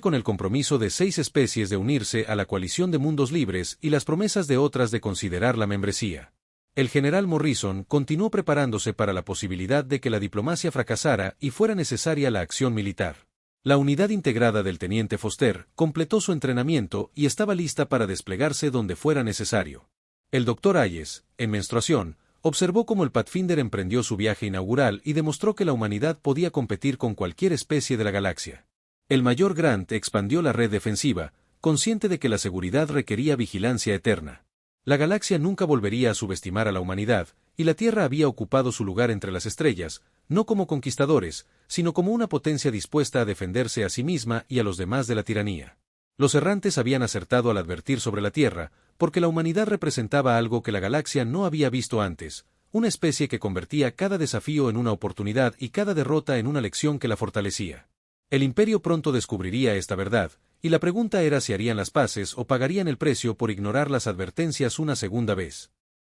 Con el compromiso de 6 especies de unirse a la coalición de mundos libres y las promesas de otras de considerar la membresía. El general Morrison continuó preparándose para la posibilidad de que la diplomacia fracasara y fuera necesaria la acción militar. La unidad integrada del teniente Foster completó su entrenamiento y estaba lista para desplegarse donde fuera necesario. El Dr. Hayes, en menstruación, observó cómo el Pathfinder emprendió su viaje inaugural y demostró que la humanidad podía competir con cualquier especie de la galaxia. El mayor Grant expandió la red defensiva, consciente de que la seguridad requería vigilancia eterna. La galaxia nunca volvería a subestimar a la humanidad, y la Tierra había ocupado su lugar entre las estrellas, no como conquistadores, sino como una potencia dispuesta a defenderse a sí misma y a los demás de la tiranía. Los errantes habían acertado al advertir sobre la Tierra, porque la humanidad representaba algo que la galaxia no había visto antes, una especie que convertía cada desafío en una oportunidad y cada derrota en una lección que la fortalecía. El Imperio pronto descubriría esta verdad, y la pregunta era si harían las paces o pagarían el precio por ignorar las advertencias una segunda vez.